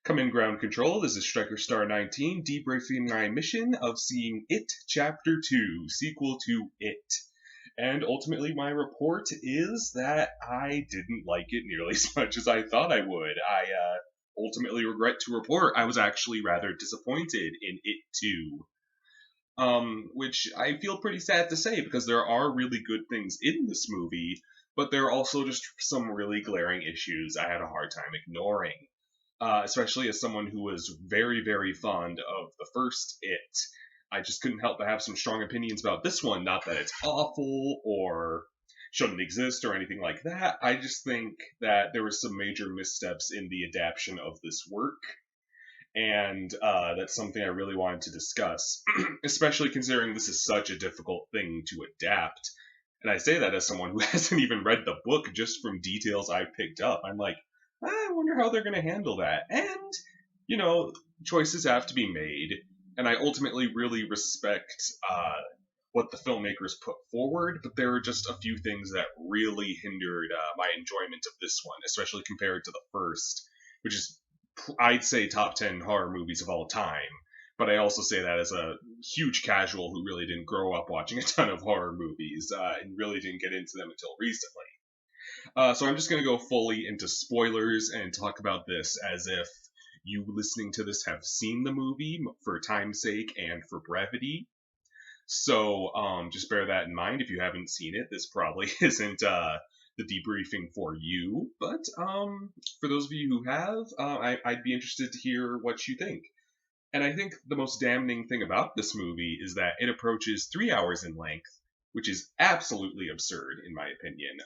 Come in ground control. This is Striker Star 19, debriefing my mission of seeing It Chapter 2, sequel to It. And ultimately, my report is that I didn't like it nearly as much as I thought I would. I ultimately regret to report I was actually rather disappointed in It 2. Which I feel pretty sad to say because there are really good things in this movie, but there are also just some really glaring issues I had a hard time ignoring. Especially as someone who was very, very fond of the first It. I just couldn't help but have some strong opinions about this one. Not that it's awful or shouldn't exist or anything like that. I just think that there were some major missteps in the adaptation of this work, and that's something I really wanted to discuss, especially considering this is such a difficult thing to adapt. And I say that as someone who hasn't even read the book, just from details I've picked up. I'm like, I wonder how they're going to handle that. And, you know, choices have to be made. And I ultimately really respect what the filmmakers put forward, but there are just a few things that really hindered my enjoyment of this one, especially compared to the first, which is, I'd say, top 10 horror movies of all time. But I also say that as a huge casual who really didn't grow up watching a ton of horror movies and really didn't get into them until recently. So I'm just going to go fully into spoilers and talk about this as if you listening to this have seen the movie for time's sake and for brevity. So just bear that in mind. If you haven't seen it, this probably isn't the debriefing for you. But for those of you who have, I'd be interested to hear what you think. And I think the most damning thing about this movie is that it approaches 3 hours in length, which is absolutely absurd in my opinion.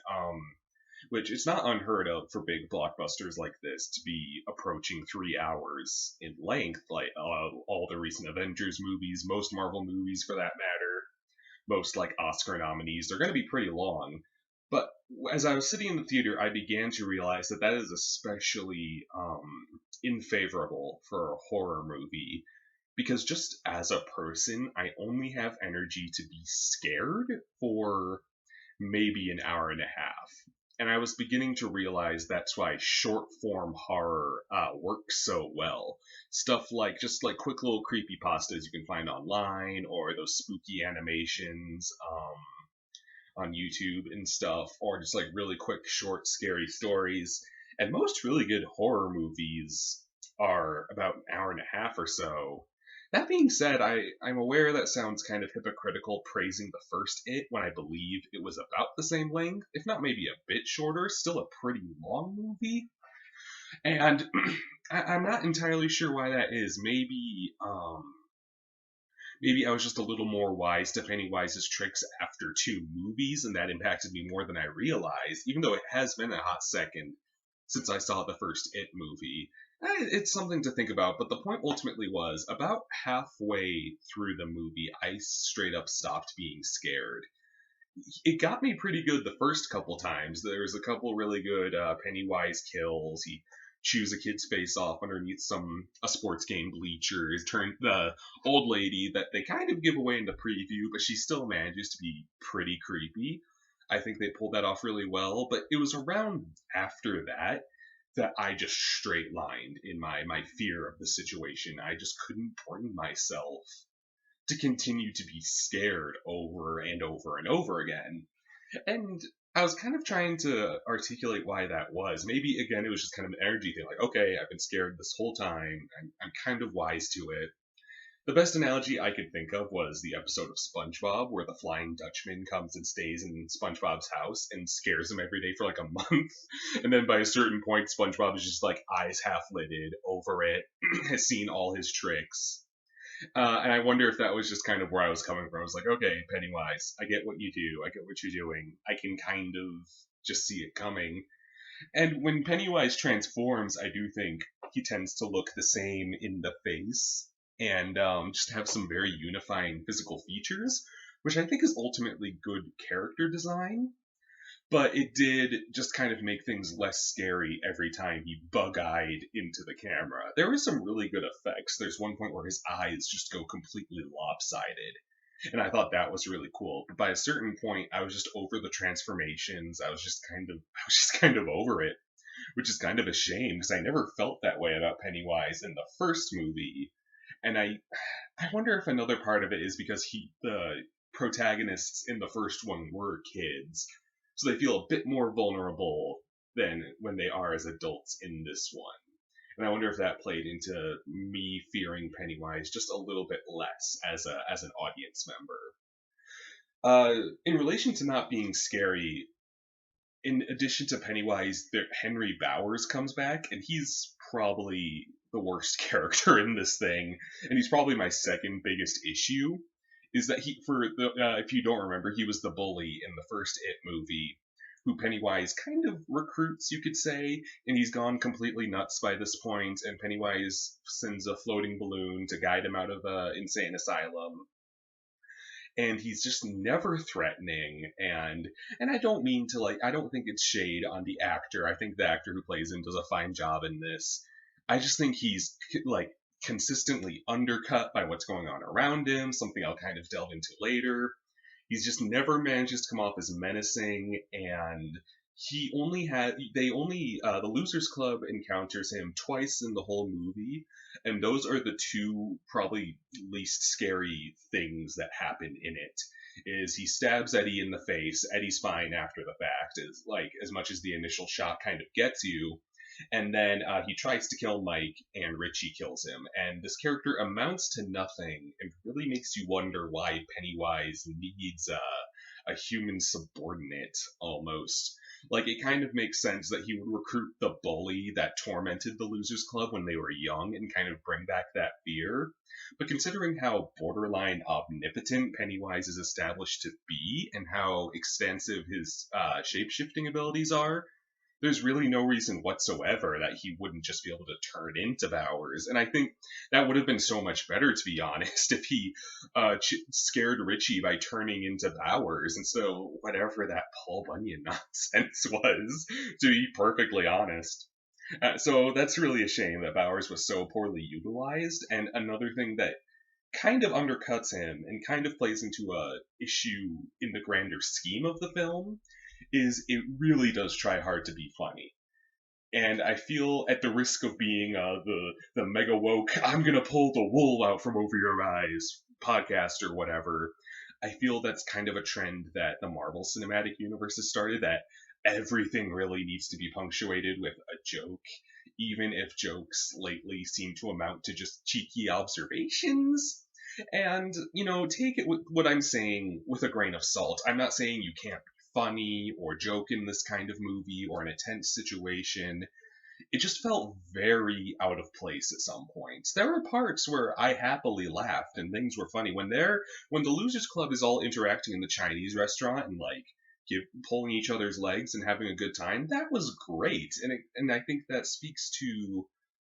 Which it's not unheard of for big blockbusters like this to be approaching 3 hours in length, like all the recent Avengers movies, most Marvel movies for that matter, most like Oscar nominees, they're going to be pretty long. But as I was sitting in the theater, I began to realize that that is especially unfavorable for a horror movie, because just as a person, I only have energy to be scared for maybe an hour and a half. And I was beginning to realize that's why short form horror works so well. Stuff like just like quick little creepy pastas you can find online, or those spooky animations on YouTube and stuff, or just like really quick, short, scary stories. And most really good horror movies are about an hour and a half or so. That being said, I'm aware that sounds kind of hypocritical praising the first It when I believe it was about the same length, if not maybe a bit shorter, still a pretty long movie. And I'm not entirely sure why that is. Maybe I was just a little more wise to Pennywise's tricks after two movies, and that impacted me more than I realized, even though it has been a hot second since I saw the first It movie. It's something to think about, but the point ultimately was about halfway through the movie, I straight up stopped being scared. It got me pretty good the first couple times. There was a couple really good Pennywise kills. He chews a kid's face off underneath a sports game bleachers. Turned the old lady that they kind of give away in the preview, but she still manages to be pretty creepy. I think they pulled that off really well, but it was around after that I just straight lined in my fear of the situation. I just couldn't bring myself to continue to be scared over and over and over again. And I was kind of trying to articulate why that was. Maybe again it was just kind of an energy thing, like, okay, I've been scared this whole time. I'm kind of wise to it. The best analogy I could think of was the episode of SpongeBob where the Flying Dutchman comes and stays in SpongeBob's house and scares him every day for like a month. And then by a certain point, SpongeBob is just like eyes half lidded over it, has seen all his tricks. And I wonder if that was just kind of where I was coming from. I was like, okay, Pennywise, I get what you do. I get what you're doing. I can kind of just see it coming. And when Pennywise transforms, I do think he tends to look the same in the face and just have some very unifying physical features, which I think is ultimately good character design. But it did just kind of make things less scary every time he bug-eyed into the camera. There were some really good effects. There's one point where his eyes just go completely lopsided, and I thought that was really cool. But by a certain point, I was just over the transformations. I was just kind of over it. which is kind of a shame because I never felt that way about Pennywise in the first movie. And I wonder if another part of it is because the protagonists in the first one were kids, so they feel a bit more vulnerable than when they are as adults in this one. And I wonder if that played into me fearing Pennywise just a little bit less as an audience member. In relation to not being scary, in addition to Pennywise, Henry Bowers comes back, and he's probably the worst character in this thing, and he's probably my second biggest issue. Is that if you don't remember, he was the bully in the first It movie, who Pennywise kind of recruits, you could say, and he's gone completely nuts by this point, and Pennywise sends a floating balloon to guide him out of an insane asylum. And he's just never threatening, and I don't mean to, like, I don't think it's shade on the actor. I think the actor who plays him does a fine job in this. I just think he's like consistently undercut by what's going on around him, something I'll kind of delve into later. He's just never manages to come off as menacing, and the Losers Club encounters him twice in the whole movie, and those are the two probably least scary things that happen in it. Is he stabs Eddie in the face, Eddie's fine after the fact, is like as much as the initial shock kind of gets you, and then he tries to kill Mike, and Richie kills him. And this character amounts to nothing, and really makes you wonder why Pennywise needs a human subordinate, almost. Like, it kind of makes sense that he would recruit the bully that tormented the Losers Club when they were young and kind of bring back that fear. But considering how borderline omnipotent Pennywise is established to be, and how extensive his shape-shifting abilities are, there's really no reason whatsoever that he wouldn't just be able to turn into Bowers. And I think that would have been so much better, to be honest, if he scared Richie by turning into Bowers. And so whatever that Paul Bunyan nonsense was, to be perfectly honest. So that's really a shame that Bowers was so poorly utilized. And another thing that kind of undercuts him and kind of plays into a issue in the grander scheme of the film is it really does try hard to be funny. And I feel, at the risk of being the mega woke, I'm gonna pull the wool out from over your eyes podcast or whatever, I feel that's kind of a trend that the Marvel Cinematic Universe has started, that everything really needs to be punctuated with a joke, even if jokes lately seem to amount to just cheeky observations. And, take it with what I'm saying with a grain of salt. I'm not saying you can't funny or joke in this kind of movie or in a tense situation. It just felt very out of place at some points. There were parts where I happily laughed and things were funny. When the Losers Club is all interacting in the Chinese restaurant and like pulling each other's legs and having a good time, that was great. And I think that speaks to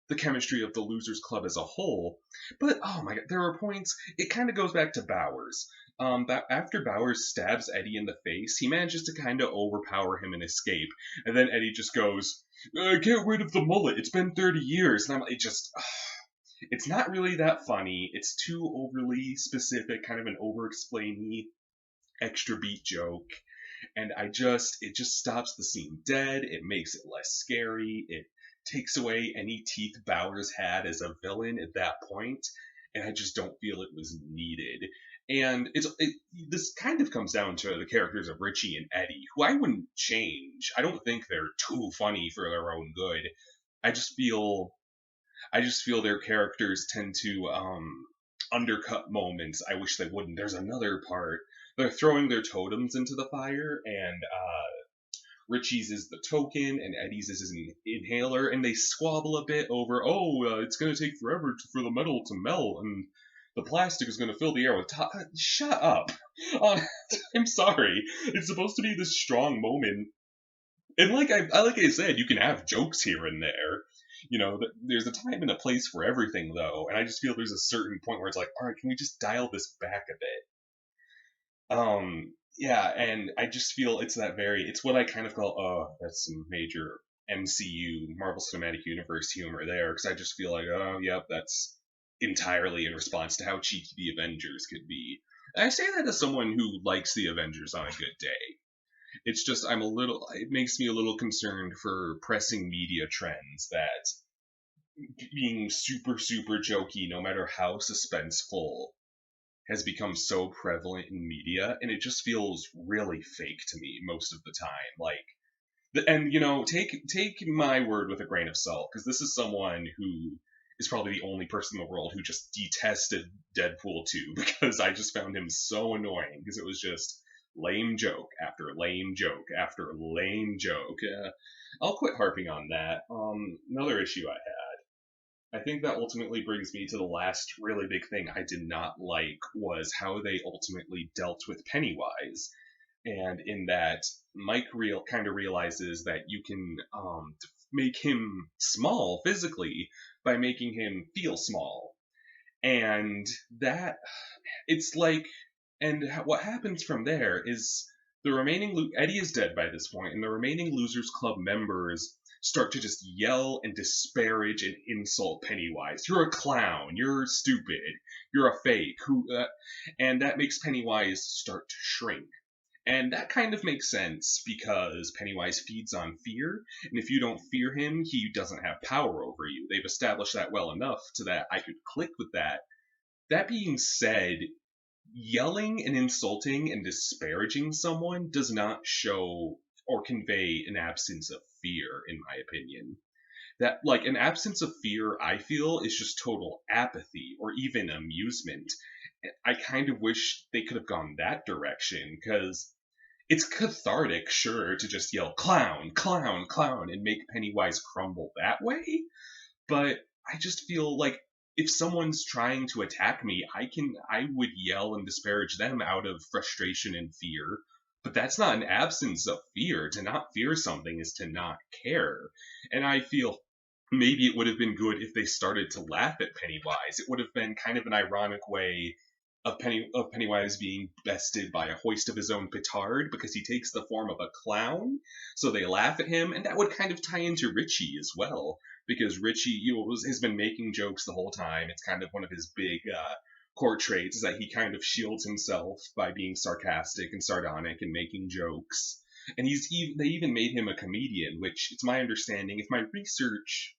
the chemistry of the Losers Club as a whole. But oh my god, there are points, it kind of goes back to Bowers. After Bowers stabs Eddie in the face, he manages to kind of overpower him and escape. And then Eddie just goes, get rid of the mullet, it's been 30 years. And it's not really that funny. It's too overly specific, kind of an over-explainy, extra beat joke. And it just stops the scene dead. It makes it less scary. It takes away any teeth Bowers had as a villain at that point, and I just don't feel it was needed. And this kind of comes down to the characters of Richie and Eddie, who I wouldn't change. I don't think they're too funny for their own good. I just feel their characters tend to undercut moments I wish they wouldn't. There's another part. They're throwing their totems into the fire, and Richie's is the token, and Eddie's is his inhaler, and they squabble a bit over, it's going to take forever for the metal to melt, and the plastic is going to fill the air with shut up. I'm sorry. It's supposed to be this strong moment. And like I said, you can have jokes here and there. There's a time and a place for everything, though, and I just feel there's a certain point where it's like, all right, can we just dial this back a bit? Yeah, and I just feel it's what I kind of call, that's some major MCU, Marvel Cinematic Universe humor there, because I just feel like, that's entirely in response to how cheeky the Avengers could be. And I say that as someone who likes the Avengers on a good day. It's just it makes me a little concerned for pressing media trends that being super, super jokey, no matter how suspenseful, has become so prevalent in media, and it just feels really fake to me most of the time. And take my word with a grain of salt, because this is someone who is probably the only person in the world who just detested Deadpool 2 because I just found him so annoying because it was just lame joke after lame joke after lame joke. I'll quit harping on that. Another issue I think that ultimately brings me to the last really big thing I did not like was how they ultimately dealt with Pennywise. And in that, Mike kind of realizes that you can make him small physically by making him feel small. And that, it's like, and what happens from there is the remaining, Eddie is dead by this point, and the remaining Losers Club members start to just yell and disparage and insult Pennywise. You're a clown. You're stupid. You're a fake. And that makes Pennywise start to shrink. And that kind of makes sense because Pennywise feeds on fear, and if you don't fear him, he doesn't have power over you. They've established that well enough to that I could click with that. That being said, yelling and insulting and disparaging someone does not show or convey an absence of fear, in my opinion. That, like, an absence of fear, I feel, is just total apathy or even amusement. I kind of wish they could have gone that direction, because it's cathartic, sure, to just yell clown, clown, clown, and make Pennywise crumble that way, but I just feel like if someone's trying to attack me, I would yell and disparage them out of frustration and fear. But that's not an absence of fear. To not fear something is to not care. And I feel maybe it would have been good if they started to laugh at Pennywise. It would have been kind of an ironic way of Pennywise being bested by a hoist of his own petard because he takes the form of a clown. So they laugh at him, and that would kind of tie into Richie as well because Richie has been making jokes the whole time. It's kind of one of his big core traits is that he kind of shields himself by being sarcastic and sardonic and making jokes. And they even made him a comedian, which it's my understanding, if my research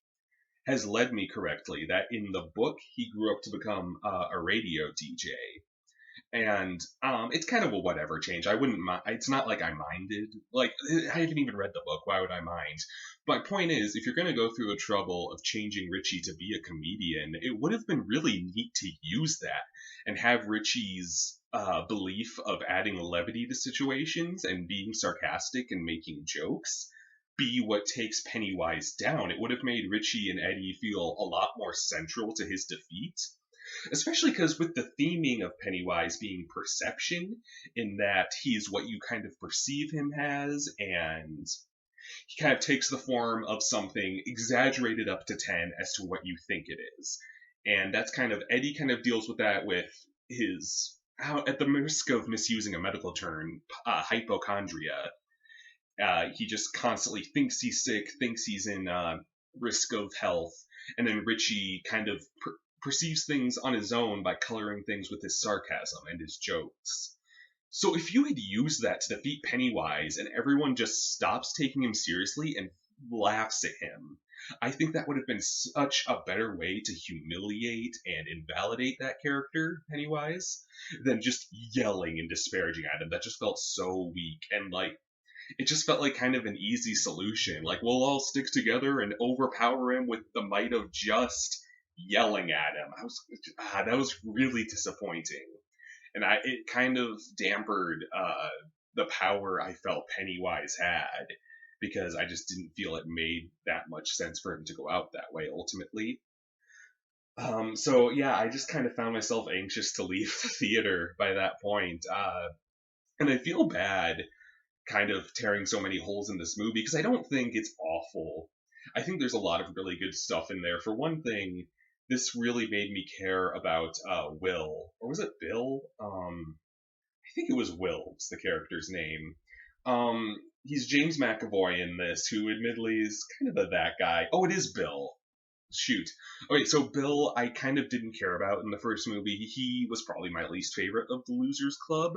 has led me correctly, that in the book he grew up to become a radio DJ. And it's kind of a whatever change. I wouldn't mind. It's not like I minded. Like, I haven't even read the book. Why would I mind? My point is, if you're going to go through the trouble of changing Richie to be a comedian, it would have been really neat to use that and have Richie's belief of adding levity to situations and being sarcastic and making jokes be what takes Pennywise down. It would have made Richie and Eddie feel a lot more central to his defeat. Especially because with the theming of Pennywise being perception, in that he's what you kind of perceive him as, and he kind of takes the form of something exaggerated up to 10 as to what you think it is. And that's kind of, Eddie kind of deals with that with his, at the risk of misusing a medical term, hypochondria. He just constantly thinks he's sick, thinks he's in risk of health, and then Richie kind of perceives things on his own by coloring things with his sarcasm and his jokes. So if you had used that to defeat Pennywise and everyone just stops taking him seriously and laughs at him, I think that would have been such a better way to humiliate and invalidate that character, Pennywise, than just yelling and disparaging at him. That just felt so weak, and it just felt like kind of an easy solution. Like, we'll all stick together and overpower him with the might of just yelling at him. That was really disappointing, and it kind of dampened the power I felt Pennywise had, because I just didn't feel it made that much sense for him to go out that way ultimately. So yeah, I just kind of found myself anxious to leave the theater by that point, and I feel bad kind of tearing so many holes in this movie because I don't think it's awful. I think there's a lot of really good stuff in there. For one thing, this really made me care about Will, or was it Bill? I think it was Will. It's the character's name. He's James McAvoy in this, who admittedly is kind of that guy. Oh, it is Bill. Shoot. Okay, so Bill, I kind of didn't care about in the first movie. He was probably my least favorite of the Losers Club.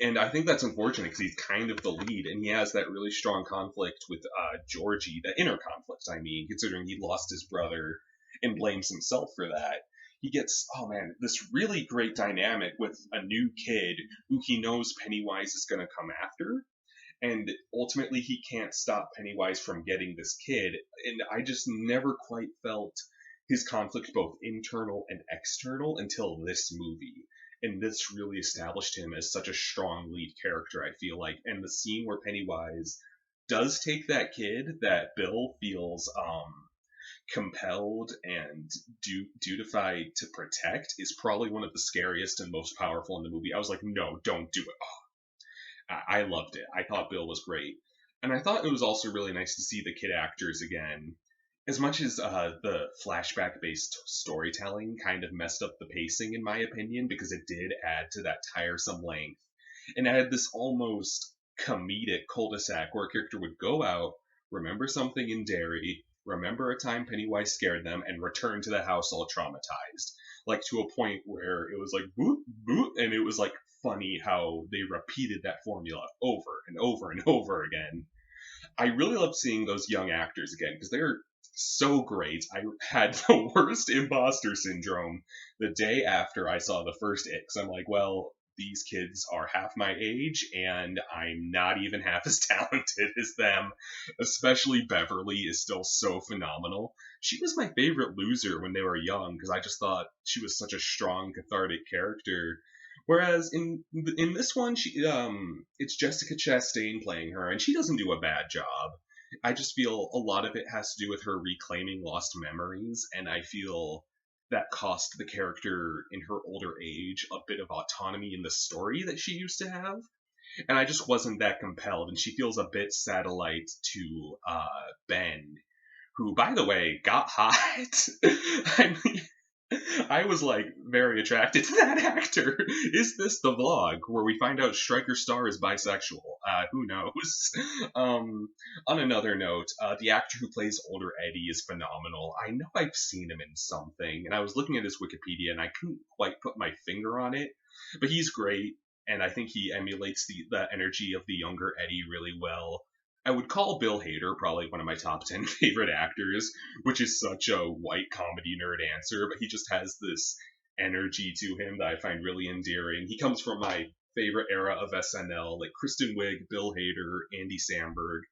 And I think that's unfortunate because he's kind of the lead, and he has that really strong conflict with Georgie, the inner conflict, I mean, considering he lost his brother and blames himself for that. He gets, oh man, this really great dynamic with a new kid who he knows Pennywise is going to come after. And ultimately, he can't stop Pennywise from getting this kid. And I just never quite felt his conflict, both internal and external, until this movie. And this really established him as such a strong lead character, I feel like. And the scene where Pennywise does take that kid that Bill feels compelled and dutified to protect is probably one of the scariest and most powerful in the movie. I was like, no, don't do it. I loved it. I thought Bill was great. And I thought it was also really nice to see the kid actors again. As much as the flashback based storytelling kind of messed up the pacing, in my opinion, because it did add to that tiresome length, and added this almost comedic cul-de-sac where a character would go out, remember something in Derry, remember a time Pennywise scared them, and return to the house all traumatized. Like to a point where it was like boop, boop, and it was like funny how they repeated that formula over and over and over again. I really love seeing those young actors again because they're so great. I had the worst imposter syndrome the day after I saw the first It, 'cause I'm like, well, these kids are half my age and I'm not even half as talented as them. Especially Beverly is still so phenomenal. She was my favorite loser when they were young because I just thought she was such a strong, cathartic character. Whereas in this one, it's Jessica Chastain playing her, and she doesn't do a bad job. I just feel a lot of it has to do with her reclaiming lost memories, and I feel that cost the character in her older age a bit of autonomy in the story that she used to have. And I just wasn't that compelled, and she feels a bit satellite to Ben, who, by the way, got hot. I mean, I was like very attracted to that actor. Is this the vlog where we find out Striker Star is bisexual? Who knows? On another note, the actor who plays older Eddie is phenomenal. I know I've seen him in something, and I was looking at his Wikipedia and I couldn't quite put my finger on it, but he's great, and I think he emulates the energy of the younger Eddie really well. I would call Bill Hader probably one of my top 10 favorite actors, which is such a white comedy nerd answer, but he just has this energy to him that I find really endearing. He comes from my favorite era of SNL, like Kristen Wiig, Bill Hader, Andy Samberg.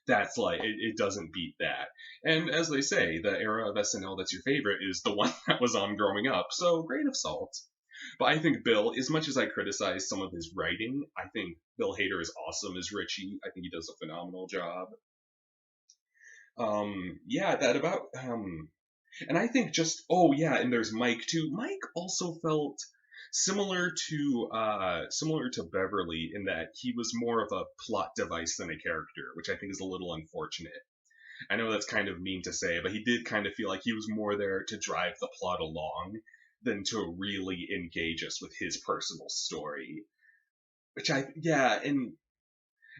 That's like, it doesn't beat that. And as they say, the era of SNL that's your favorite is the one that was on growing up, so grain of salt. But I think Bill, as much as I criticize some of his writing, I think Bill Hader is awesome as Richie. I think he does a phenomenal job. Yeah, that about and I think just oh yeah, and there's Mike too. Mike also felt similar to Beverly in that he was more of a plot device than a character, which I think is a little unfortunate. I know that's kind of mean to say, but he did kind of feel like he was more there to drive the plot along than to really engage us with his personal story. And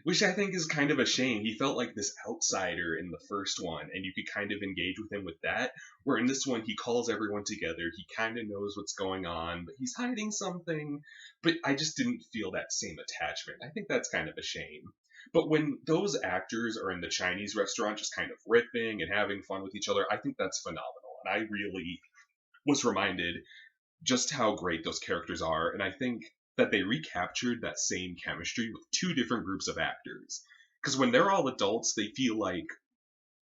which I think is kind of a shame. He felt like this outsider in the first one, and you could kind of engage with him with that. Where in this one, he calls everyone together. He kind of knows what's going on, but he's hiding something. But I just didn't feel that same attachment. I think that's kind of a shame. But when those actors are in the Chinese restaurant just kind of ripping and having fun with each other, I think that's phenomenal. And I really was reminded just how great those characters are. And I think that they recaptured that same chemistry with two different groups of actors. Because when they're all adults, they feel like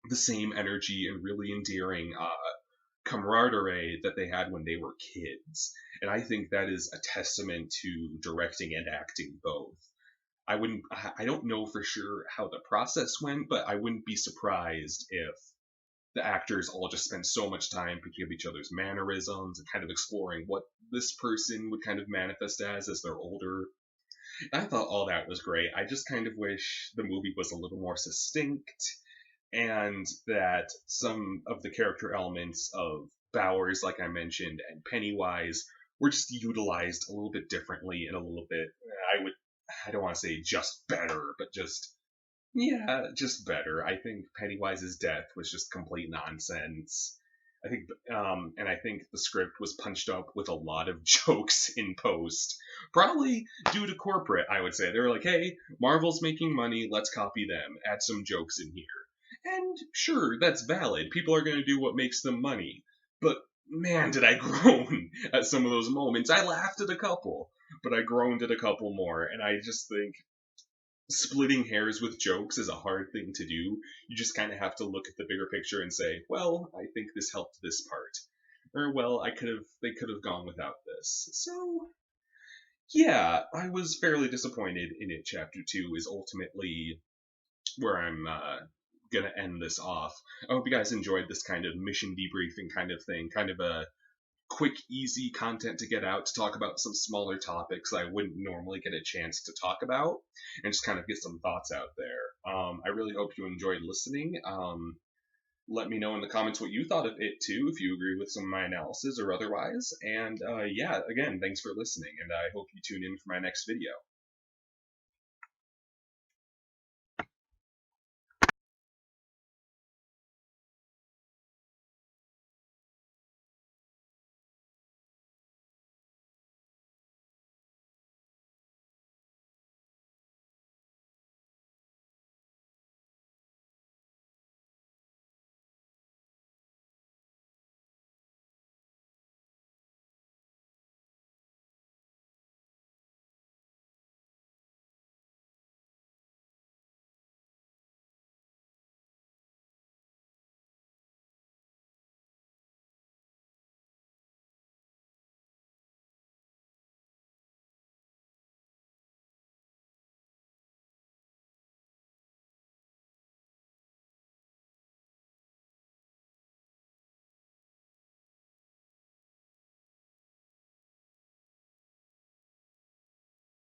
the same energy and really endearing camaraderie that they had when they were kids. And I think that is a testament to directing and acting both. I don't know for sure how the process went, but I wouldn't be surprised if the actors all just spend so much time picking up each other's mannerisms and kind of exploring what this person would kind of manifest as they're older. I thought all that was great. I just kind of wish the movie was a little more succinct and that some of the character elements of Bowers, like I mentioned, and Pennywise were just utilized a little bit differently and a little bit, I don't want to say just better, but just better. I think Pennywise's death was just complete nonsense. And I think the script was punched up with a lot of jokes in post, probably due to corporate. I would say they were like, "Hey, Marvel's making money, let's copy them, add some jokes in here." And sure, that's valid. People are going to do what makes them money. But man, did I groan at some of those moments. I laughed at a couple, but I groaned at a couple more, and I just think splitting hairs with jokes is a hard thing to do. You just kind of have to look at the bigger picture and say, well, I think this helped this part. Or, well, they could have gone without this. So, yeah, I was fairly disappointed in it. Chapter 2 is ultimately where I'm gonna end this off. I hope you guys enjoyed this kind of mission debriefing kind of thing, kind of a quick, easy content to get out to talk about some smaller topics I wouldn't normally get a chance to talk about, and just kind of get some thoughts out there. I really hope you enjoyed listening. Let me know in the comments what you thought of it too, if you agree with some of my analysis or otherwise. And yeah, again, thanks for listening, and I hope you tune in for my next video.